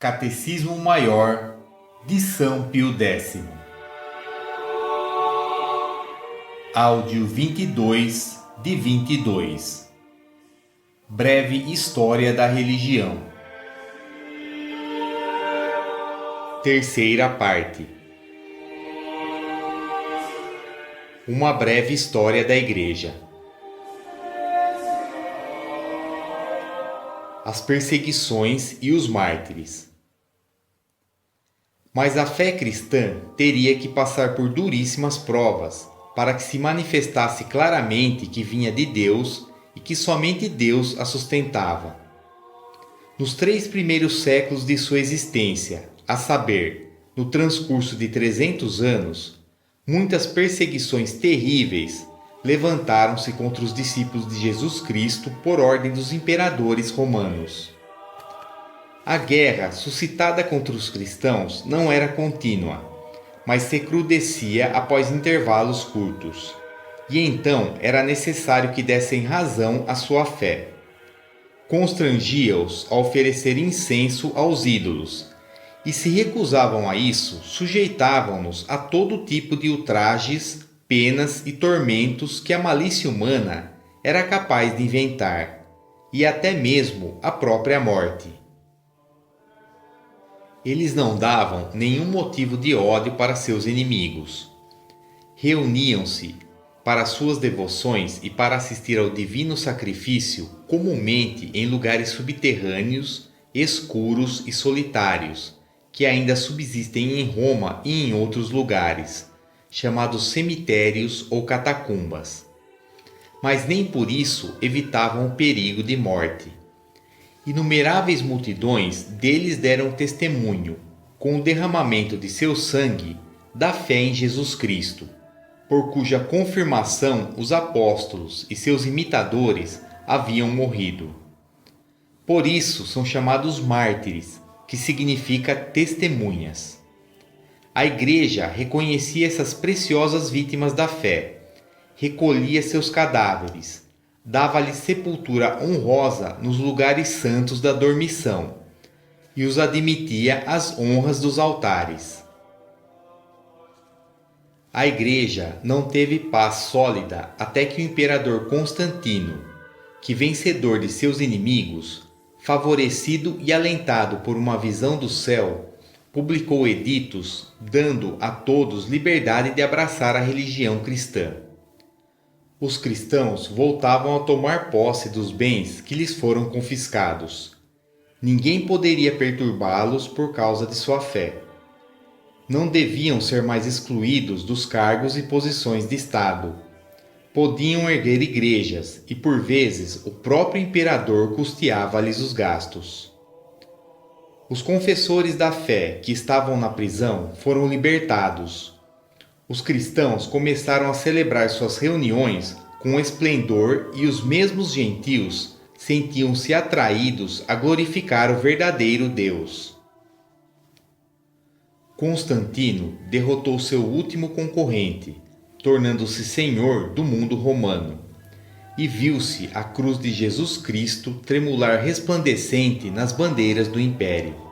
Catecismo Maior de São Pio X. Áudio 22 de 22. Breve História da Religião. Terceira parte. Uma breve história da Igreja. As perseguições e os mártires. Mas a fé cristã teria que passar por duríssimas provas para que se manifestasse claramente que vinha de Deus e que somente Deus a sustentava. Nos 3 primeiros séculos de sua existência, a saber, no transcurso de 300 anos, muitas perseguições terríveis levantaram-se contra os discípulos de Jesus Cristo por ordem dos imperadores romanos. A guerra suscitada contra os cristãos não era contínua, mas se recrudescia após intervalos curtos, e então era necessário que dessem razão à sua fé. Constrangia-os a oferecer incenso aos ídolos, e se recusavam a isso, sujeitavam-nos a todo tipo de ultrajes, penas e tormentos que a malícia humana era capaz de inventar, e até mesmo a própria morte. Eles não davam nenhum motivo de ódio para seus inimigos. Reuniam-se para suas devoções e para assistir ao divino sacrifício comumente em lugares subterrâneos, escuros e solitários, que ainda subsistem em Roma e em outros lugares, chamados cemitérios ou catacumbas. Mas nem por isso evitavam o perigo de morte. Inumeráveis multidões deles deram testemunho, com o derramamento de seu sangue, da fé em Jesus Cristo, por cuja confirmação os apóstolos e seus imitadores haviam morrido. Por isso são chamados mártires, que significa testemunhas. A Igreja reconhecia essas preciosas vítimas da fé, recolhia seus cadáveres, dava-lhes sepultura honrosa nos lugares santos da dormição e os admitia às honras dos altares. A Igreja não teve paz sólida até que o imperador Constantino, que vencedor de seus inimigos, favorecido e alentado por uma visão do céu, publicou editos dando a todos liberdade de abraçar a religião cristã. Os cristãos voltavam a tomar posse dos bens que lhes foram confiscados. Ninguém poderia perturbá-los por causa de sua fé. Não deviam ser mais excluídos dos cargos e posições de Estado. Podiam erguer igrejas e, por vezes, o próprio imperador custeava-lhes os gastos. Os confessores da fé que estavam na prisão foram libertados. Os cristãos começaram a celebrar suas reuniões com esplendor e os mesmos gentios sentiam-se atraídos a glorificar o verdadeiro Deus. Constantino derrotou seu último concorrente, tornando-se senhor do mundo romano, e viu-se a cruz de Jesus Cristo tremular resplandecente nas bandeiras do império.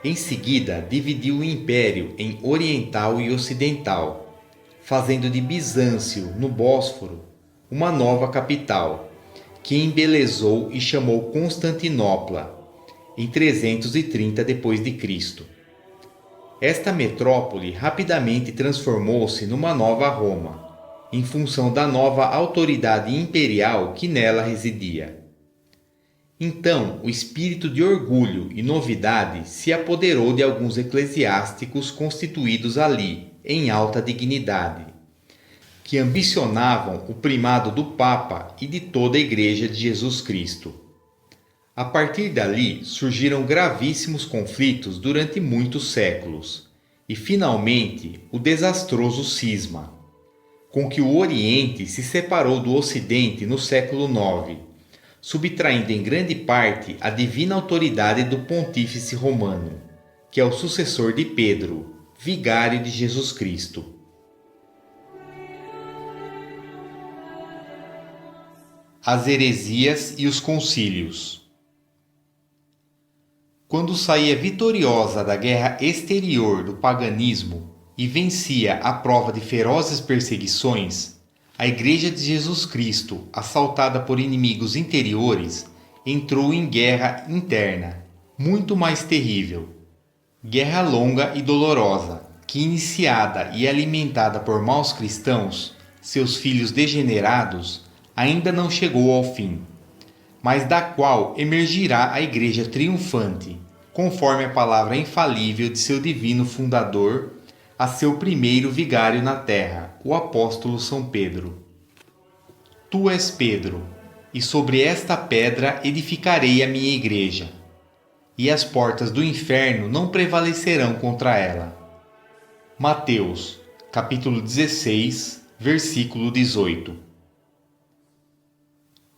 Em seguida, dividiu o império em oriental e ocidental, fazendo de Bizâncio, no Bósforo, uma nova capital, que embelezou e chamou Constantinopla, em 330 d.C. Esta metrópole rapidamente transformou-se numa nova Roma, em função da nova autoridade imperial que nela residia. Então, o espírito de orgulho e novidade se apoderou de alguns eclesiásticos constituídos ali, em alta dignidade, que ambicionavam o primado do Papa e de toda a Igreja de Jesus Cristo. A partir dali surgiram gravíssimos conflitos durante muitos séculos, e finalmente o desastroso cisma, com que o Oriente se separou do Ocidente no século IX, subtraindo em grande parte a divina autoridade do Pontífice Romano, que é o sucessor de Pedro, vigário de Jesus Cristo. As heresias e os concílios. Quando saía vitoriosa da guerra exterior do paganismo e vencia a prova de ferozes perseguições, a Igreja de Jesus Cristo, assaltada por inimigos interiores, entrou em guerra interna, muito mais terrível. Guerra longa e dolorosa, que iniciada e alimentada por maus cristãos, seus filhos degenerados, ainda não chegou ao fim, mas da qual emergirá a Igreja triunfante, conforme a palavra infalível de seu divino fundador, a seu primeiro vigário na terra, o apóstolo São Pedro. Tu és Pedro, e sobre esta pedra edificarei a minha igreja, e as portas do inferno não prevalecerão contra ela. Mateus, capítulo 16, versículo 18.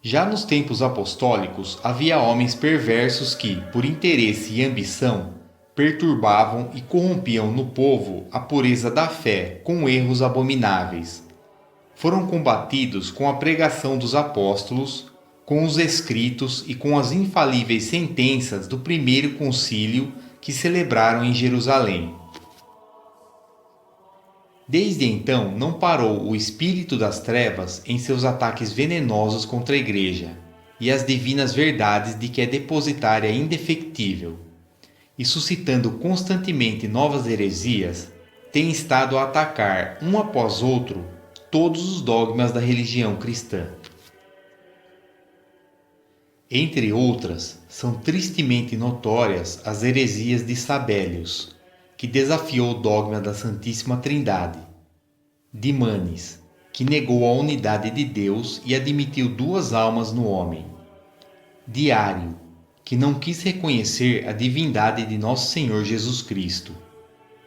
Já nos tempos apostólicos havia homens perversos que, por interesse e ambição, perturbavam e corrompiam no povo a pureza da fé com erros abomináveis. Foram combatidos com a pregação dos apóstolos, com os escritos e com as infalíveis sentenças do primeiro concílio que celebraram em Jerusalém. Desde então não parou o espírito das trevas em seus ataques venenosos contra a Igreja e as divinas verdades de que é depositária indefectível, e suscitando constantemente novas heresias, tem estado a atacar, um após outro, todos os dogmas da religião cristã. Entre outras, são tristemente notórias as heresias de Sabélios, que desafiou o dogma da Santíssima Trindade; de Manes, que negou a unidade de Deus e admitiu duas almas no homem; de Ário, que não quis reconhecer a divindade de Nosso Senhor Jesus Cristo;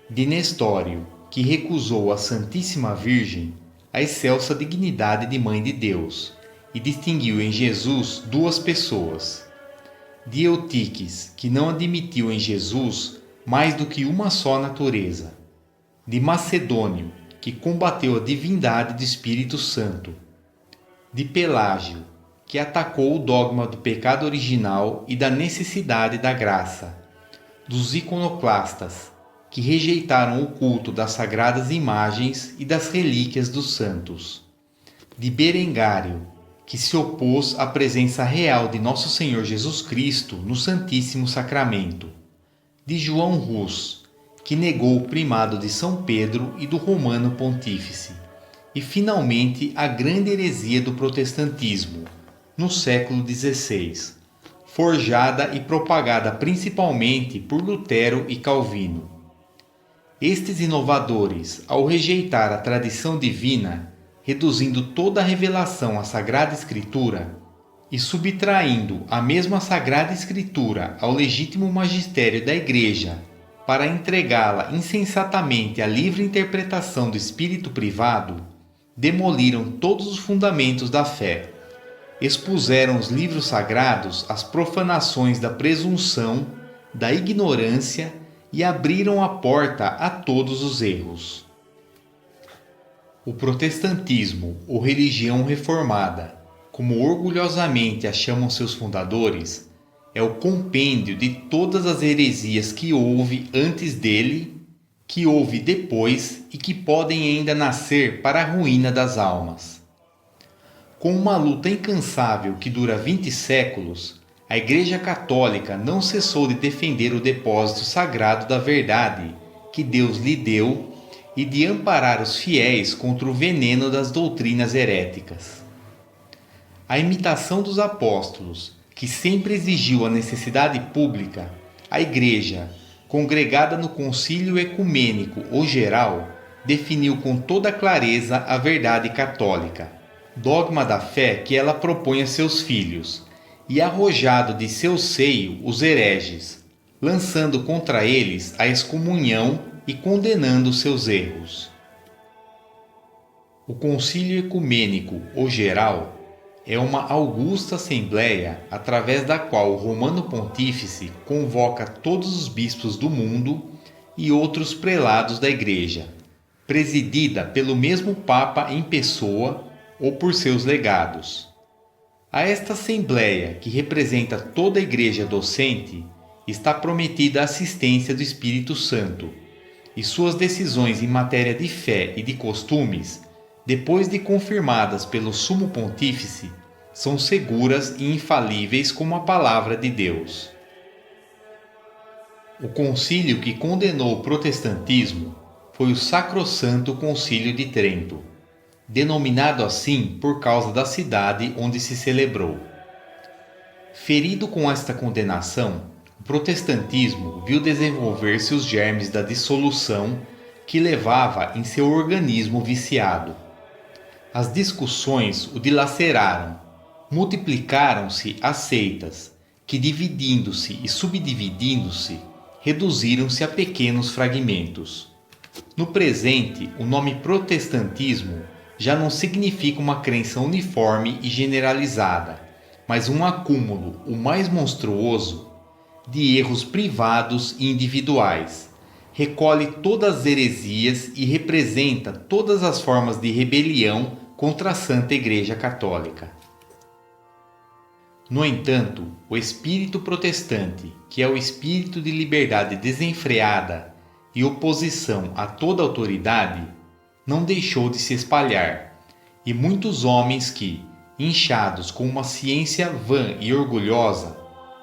de Nestório, que recusou à Santíssima Virgem a excelsa dignidade de Mãe de Deus e distinguiu em Jesus duas pessoas; de Eutiques, que não admitiu em Jesus mais do que uma só natureza; de Macedônio, que combateu a divindade do Espírito Santo; de Pelágio, que atacou o dogma do pecado original e da necessidade da graça; dos iconoclastas, que rejeitaram o culto das sagradas imagens e das relíquias dos santos; de Berengário, que se opôs à presença real de Nosso Senhor Jesus Cristo no Santíssimo Sacramento; de João Rus, que negou o primado de São Pedro e do Romano Pontífice; e finalmente a grande heresia do protestantismo, no século XVI, forjada e propagada principalmente por Lutero e Calvino. Estes inovadores, ao rejeitar a tradição divina, reduzindo toda a revelação à Sagrada Escritura e subtraindo a mesma Sagrada Escritura ao legítimo magistério da Igreja para entregá-la insensatamente à livre interpretação do espírito privado, demoliram todos os fundamentos da fé, expuseram os livros sagrados às profanações da presunção, da ignorância e abriram a porta a todos os erros. O protestantismo, ou religião reformada, como orgulhosamente a chamam seus fundadores, é o compêndio de todas as heresias que houve antes dele, que houve depois e que podem ainda nascer para a ruína das almas. Com uma luta incansável que dura 20 séculos, a Igreja Católica não cessou de defender o depósito sagrado da verdade que Deus lhe deu e de amparar os fiéis contra o veneno das doutrinas heréticas. A imitação dos apóstolos, que sempre exigiu a necessidade pública, a Igreja, congregada no concílio ecumênico ou geral, definiu com toda clareza a verdade católica, dogma da fé que ela propõe a seus filhos, e arrojado de seu seio os hereges, lançando contra eles a excomunhão e condenando seus erros. O concílio ecumênico ou geral é uma augusta assembleia através da qual o Romano Pontífice convoca todos os bispos do mundo e outros prelados da Igreja, presidida pelo mesmo Papa em pessoa ou por seus legados. A esta assembleia, que representa toda a Igreja docente, está prometida a assistência do Espírito Santo, e suas decisões em matéria de fé e de costumes, depois de confirmadas pelo Sumo Pontífice, são seguras e infalíveis como a palavra de Deus. O concílio que condenou o protestantismo foi o Sacrossanto Concílio de Trento, denominado assim por causa da cidade onde se celebrou. Ferido com esta condenação, o protestantismo viu desenvolver-se os germes da dissolução que levava em seu organismo viciado. As discussões o dilaceraram, multiplicaram-se as seitas, que dividindo-se e subdividindo-se, reduziram-se a pequenos fragmentos. No presente, o nome protestantismo já não significa uma crença uniforme e generalizada, mas um acúmulo, o mais monstruoso, de erros privados e individuais. Recolhe todas as heresias e representa todas as formas de rebelião contra a Santa Igreja Católica. No entanto, o espírito protestante, que é o espírito de liberdade desenfreada e oposição a toda autoridade, não deixou de se espalhar, e muitos homens que, inchados com uma ciência vã e orgulhosa,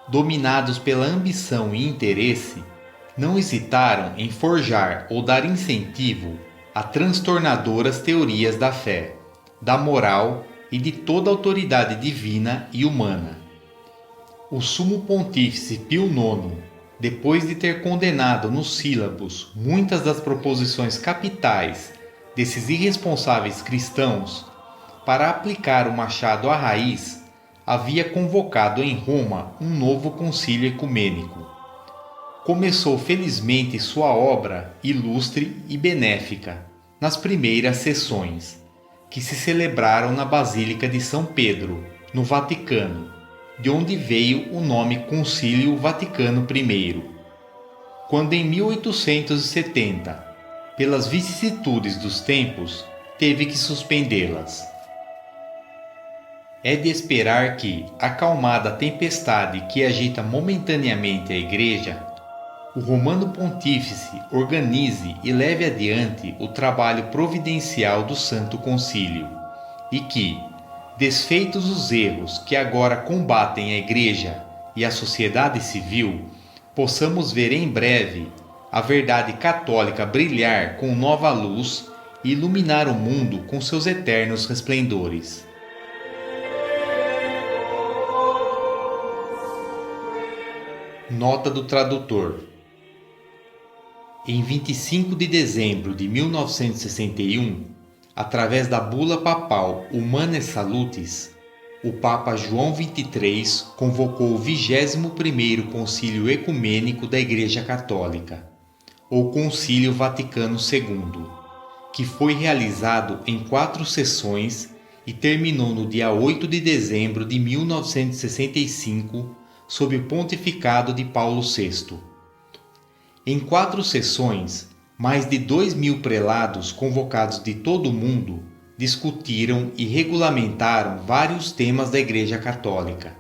dominados pela ambição e interesse, não hesitaram em forjar ou dar incentivo a transtornadoras teorias da fé, da moral e de toda autoridade divina e humana. O Sumo Pontífice Pio IX, depois de ter condenado nos sílabos muitas das proposições capitais desses irresponsáveis cristãos, para aplicar o machado à raiz, havia convocado em Roma um novo concílio ecumênico. Começou felizmente sua obra ilustre e benéfica nas primeiras sessões, que se celebraram na Basílica de São Pedro, no Vaticano, de onde veio o nome Concílio Vaticano I. Quando em 1870, pelas vicissitudes dos tempos, teve que suspendê-las. É de esperar que, acalmada a tempestade que agita momentaneamente a Igreja, o Romano Pontífice organize e leve adiante o trabalho providencial do Santo Concílio, e que, desfeitos os erros que agora combatem a Igreja e a sociedade civil, possamos ver em breve a verdade católica brilhar com nova luz e iluminar o mundo com seus eternos resplendores. Nota do tradutor. Em 25 de dezembro de 1961, através da bula papal Humanae Salutis, o Papa João XXIII convocou o 21º Concílio Ecumênico da Igreja Católica, ou Concílio Vaticano II, que foi realizado em 4 sessões e terminou no dia 8 de dezembro de 1965, sob o pontificado de Paulo VI. Em 4 sessões, mais de 2.000 prelados convocados de todo o mundo discutiram e regulamentaram vários temas da Igreja Católica.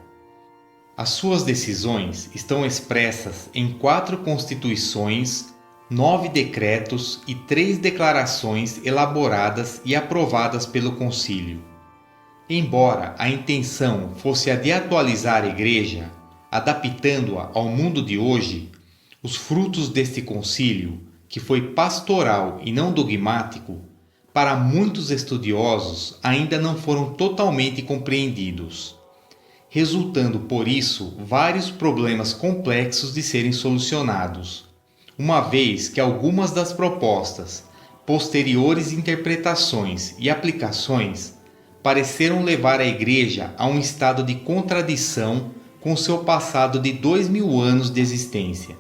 As suas decisões estão expressas em 4 constituições, 9 decretos e 3 declarações elaboradas e aprovadas pelo Concílio. Embora a intenção fosse a de atualizar a Igreja, adaptando-a ao mundo de hoje, os frutos deste concílio, que foi pastoral e não dogmático, para muitos estudiosos ainda não foram totalmente compreendidos, resultando por isso vários problemas complexos de serem solucionados, uma vez que algumas das propostas, posteriores interpretações e aplicações pareceram levar a Igreja a um estado de contradição com seu passado de 2000 anos de existência.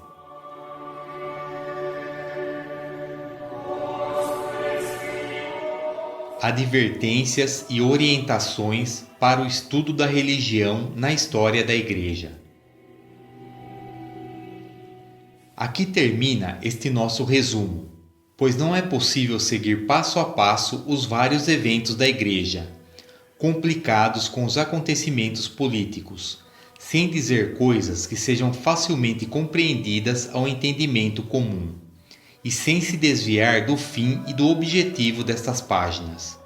Advertências e orientações para o estudo da religião na história da Igreja. Aqui termina este nosso resumo, pois não é possível seguir passo a passo os vários eventos da Igreja, complicados com os acontecimentos políticos, sem dizer coisas que sejam facilmente compreendidas ao entendimento comum, e sem se desviar do fim e do objetivo destas páginas.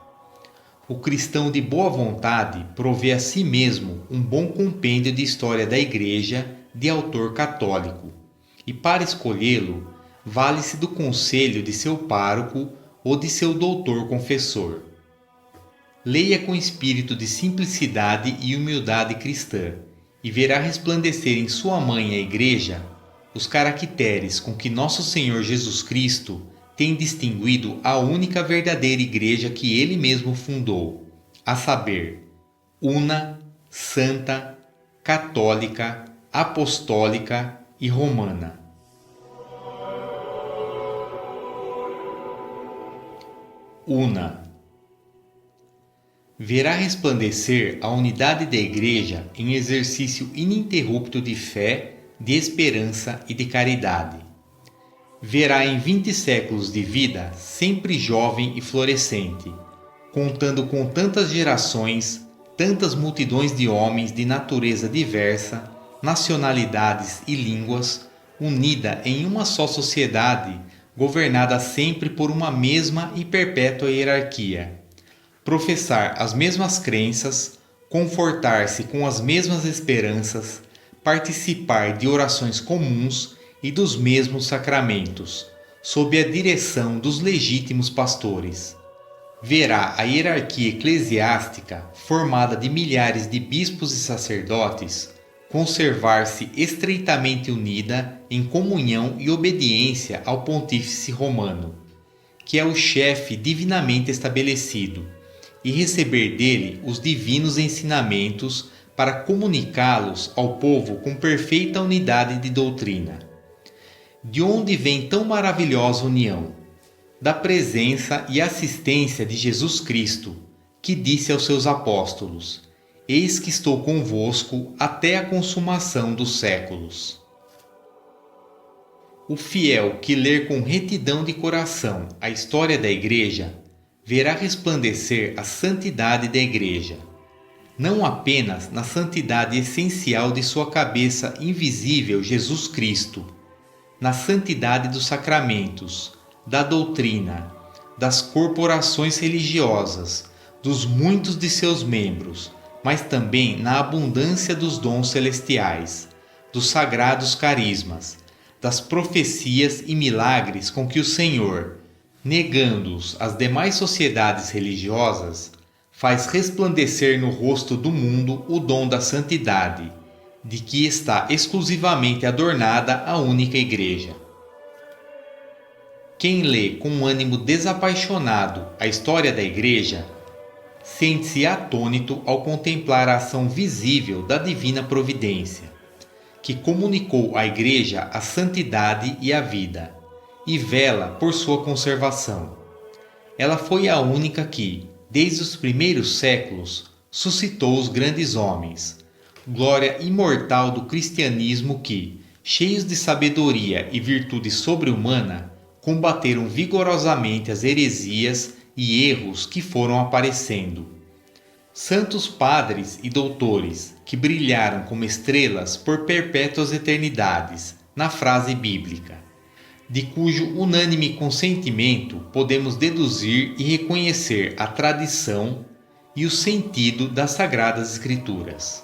O cristão de boa vontade provê a si mesmo um bom compêndio de história da Igreja de autor católico, e para escolhê-lo, vale-se do conselho de seu pároco ou de seu doutor confessor. Leia com espírito de simplicidade e humildade cristã, e verá resplandecer em sua mãe, a Igreja, os caracteres com que nosso Senhor Jesus Cristo tem distinguido a única verdadeira Igreja que Ele mesmo fundou, a saber, una, santa, católica, apostólica e romana. Una. Verá resplandecer a unidade da Igreja em exercício ininterrupto de fé, de esperança e de caridade. Verá em 20 séculos de vida sempre jovem e florescente, contando com tantas gerações, tantas multidões de homens de natureza diversa, nacionalidades e línguas, unida em uma só sociedade, governada sempre por uma mesma e perpétua hierarquia. Professar as mesmas crenças, confortar-se com as mesmas esperanças, participar de orações comuns e dos mesmos sacramentos, sob a direção dos legítimos pastores. Verá a hierarquia eclesiástica, formada de milhares de bispos e sacerdotes, conservar-se estreitamente unida em comunhão e obediência ao Pontífice Romano, que é o chefe divinamente estabelecido, e receber dele os divinos ensinamentos para comunicá-los ao povo com perfeita unidade de doutrina. De onde vem tão maravilhosa união? Da presença e assistência de Jesus Cristo, que disse aos seus apóstolos: Eis que estou convosco até a consumação dos séculos. O fiel que ler com retidão de coração a história da Igreja verá resplandecer a santidade da Igreja, não apenas na santidade essencial de sua cabeça invisível Jesus Cristo, na santidade dos sacramentos, da doutrina, das corporações religiosas, dos muitos de seus membros, mas também na abundância dos dons celestiais, dos sagrados carismas, das profecias e milagres com que o Senhor, negando-os às demais sociedades religiosas, faz resplandecer no rosto do mundo o dom da santidade, de que está exclusivamente adornada a única Igreja. Quem lê com um ânimo desapaixonado a história da Igreja, sente-se atônito ao contemplar a ação visível da divina providência, que comunicou à Igreja a santidade e a vida, e vela por sua conservação. Ela foi a única que, desde os primeiros séculos, suscitou os grandes homens, glória imortal do cristianismo que, cheios de sabedoria e virtude sobre-humana, combateram vigorosamente as heresias e erros que foram aparecendo. Santos padres e doutores que brilharam como estrelas por perpétuas eternidades, na frase bíblica, de cujo unânime consentimento podemos deduzir e reconhecer a tradição e o sentido das Sagradas Escrituras.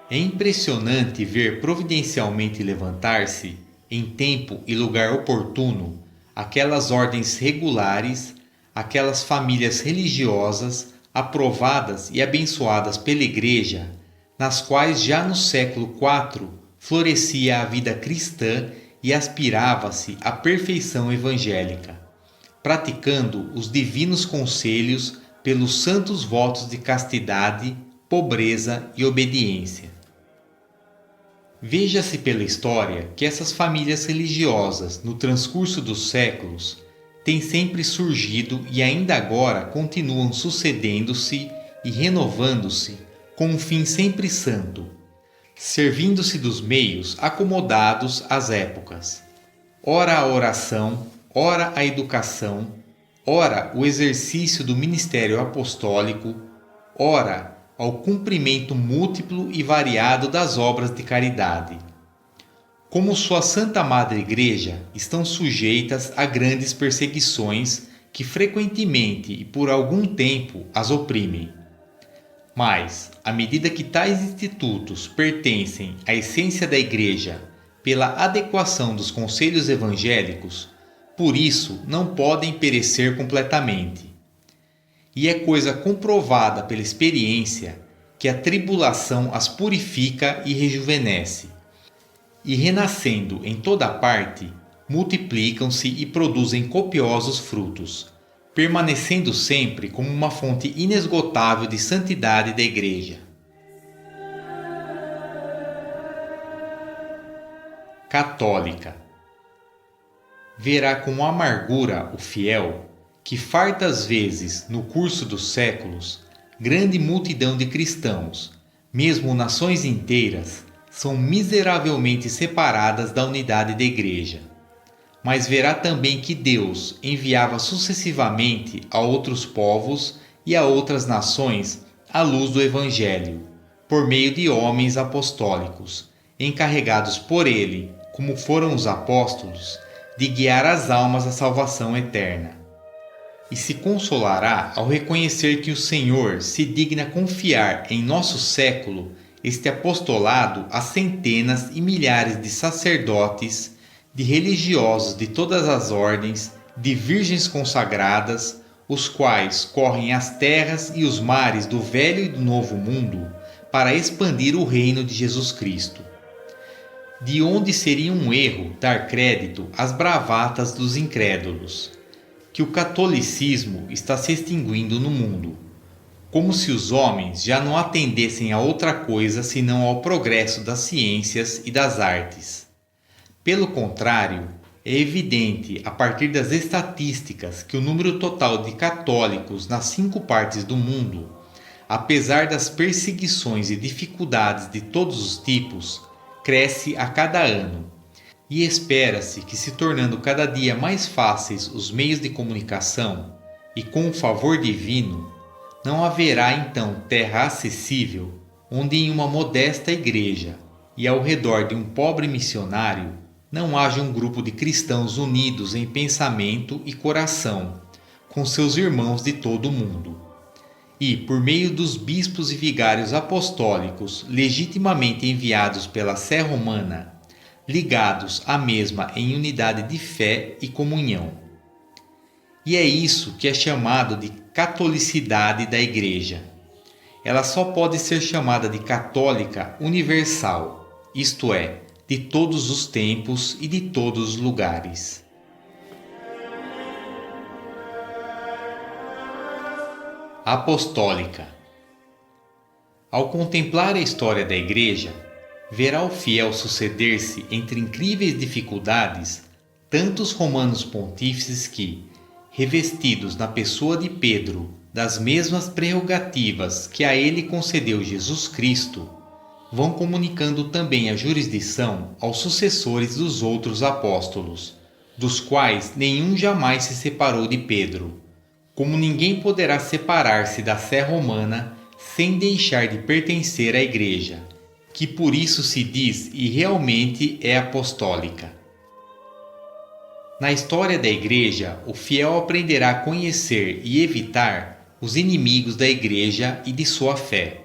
É impressionante ver providencialmente levantar-se, em tempo e lugar oportuno, aquelas ordens regulares, aquelas famílias religiosas aprovadas e abençoadas pela Igreja, nas quais já no século IV florescia a vida cristã e aspirava-se à perfeição evangélica, praticando os divinos conselhos pelos santos votos de castidade, pobreza e obediência. Veja-se pela história que essas famílias religiosas, no transcurso dos séculos, têm sempre surgido e ainda agora continuam sucedendo-se e renovando-se com um fim sempre santo, servindo-se dos meios acomodados às épocas. Ora a oração, ora a educação, ora o exercício do ministério apostólico, ora ao cumprimento múltiplo e variado das obras de caridade. Como sua Santa Madre Igreja, estão sujeitas a grandes perseguições que frequentemente e por algum tempo as oprimem. Mas, à medida que tais institutos pertencem à essência da Igreja pela adequação dos conselhos evangélicos, por isso não podem perecer completamente. E é coisa comprovada pela experiência que a tribulação as purifica e rejuvenesce. E renascendo em toda parte, multiplicam-se e produzem copiosos frutos, permanecendo sempre como uma fonte inesgotável de santidade da Igreja. Católica. Verá com amargura o fiel que fartas vezes, no curso dos séculos, grande multidão de cristãos, mesmo nações inteiras, são miseravelmente separadas da unidade da Igreja. Mas verá também que Deus enviava sucessivamente a outros povos e a outras nações a luz do Evangelho, por meio de homens apostólicos, encarregados por Ele, como foram os apóstolos, de guiar as almas à salvação eterna. E se consolará ao reconhecer que o Senhor se digna confiar em nosso século este apostolado a centenas e milhares de sacerdotes, de religiosos de todas as ordens, de virgens consagradas, os quais correm as terras e os mares do velho e do novo mundo para expandir o reino de Jesus Cristo. De onde seria um erro dar crédito às bravatas dos incrédulos, que o catolicismo está se extinguindo no mundo, como se os homens já não atendessem a outra coisa senão ao progresso das ciências e das artes. Pelo contrário, é evidente a partir das estatísticas que o número total de católicos nas 5 partes do mundo, apesar das perseguições e dificuldades de todos os tipos, cresce a cada ano, e espera-se que, se tornando cada dia mais fáceis os meios de comunicação e com o favor divino, não haverá então terra acessível onde em uma modesta igreja e ao redor de um pobre missionário não haja um grupo de cristãos unidos em pensamento e coração com seus irmãos de todo o mundo. E, por meio dos bispos e vigários apostólicos legitimamente enviados pela Sé Romana, ligados à mesma em unidade de fé e comunhão. E é isso que é chamado de catolicidade da Igreja. Ela só pode ser chamada de católica universal, isto é, de todos os tempos e de todos os lugares. Apostólica. Ao contemplar a história da Igreja, verá o fiel suceder-se entre incríveis dificuldades tantos romanos pontífices que, revestidos na pessoa de Pedro das mesmas prerrogativas que a ele concedeu Jesus Cristo, vão comunicando também a jurisdição aos sucessores dos outros apóstolos, dos quais nenhum jamais se separou de Pedro, como ninguém poderá separar-se da Sé Romana sem deixar de pertencer à Igreja, que por isso se diz e realmente é apostólica. Na história da Igreja, o fiel aprenderá a conhecer e evitar os inimigos da Igreja e de sua fé.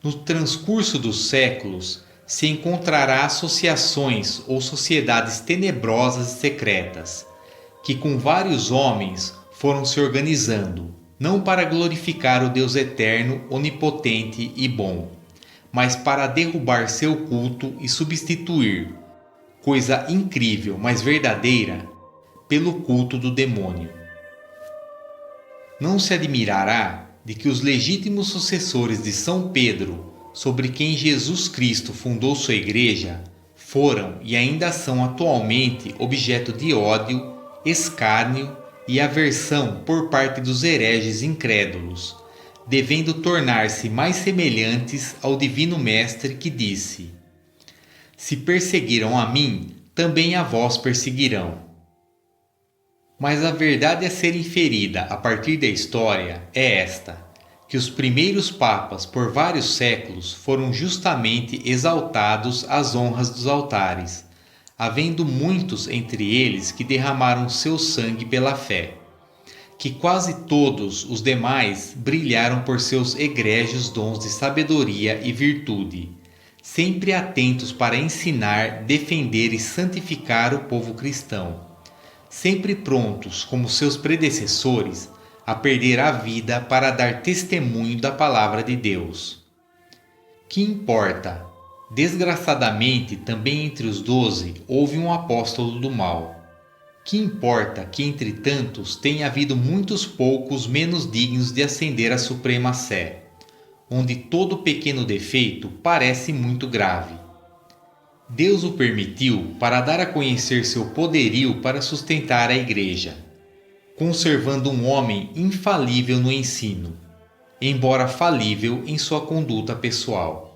No transcurso dos séculos, se encontrará associações ou sociedades tenebrosas e secretas, que com vários homens foram se organizando, não para glorificar o Deus eterno, onipotente e bom, mas para derrubar seu culto e substituir, coisa incrível, mas verdadeira, pelo culto do demônio. Não se admirará de que os legítimos sucessores de São Pedro, sobre quem Jesus Cristo fundou sua Igreja, foram e ainda são atualmente objeto de ódio, escárnio e aversão por parte dos hereges incrédulos, devendo tornar-se mais semelhantes ao Divino Mestre que disse: Se perseguiram a mim, também a vós perseguirão. Mas a verdade a ser inferida a partir da história é esta, que os primeiros papas por vários séculos foram justamente exaltados às honras dos altares, havendo muitos entre eles que derramaram seu sangue pela fé, que quase todos os demais brilharam por seus egrégios dons de sabedoria e virtude, sempre atentos para ensinar, defender e santificar o povo cristão, sempre prontos, como seus predecessores, a perder a vida para dar testemunho da palavra de Deus. Que importa? Desgraçadamente, também entre os 12 houve um apóstolo do mal. Que importa que entre tantos tenha havido muitos poucos menos dignos de ascender à suprema sé, onde todo pequeno defeito parece muito grave. Deus o permitiu para dar a conhecer seu poderio para sustentar a Igreja, conservando um homem infalível no ensino, embora falível em sua conduta pessoal.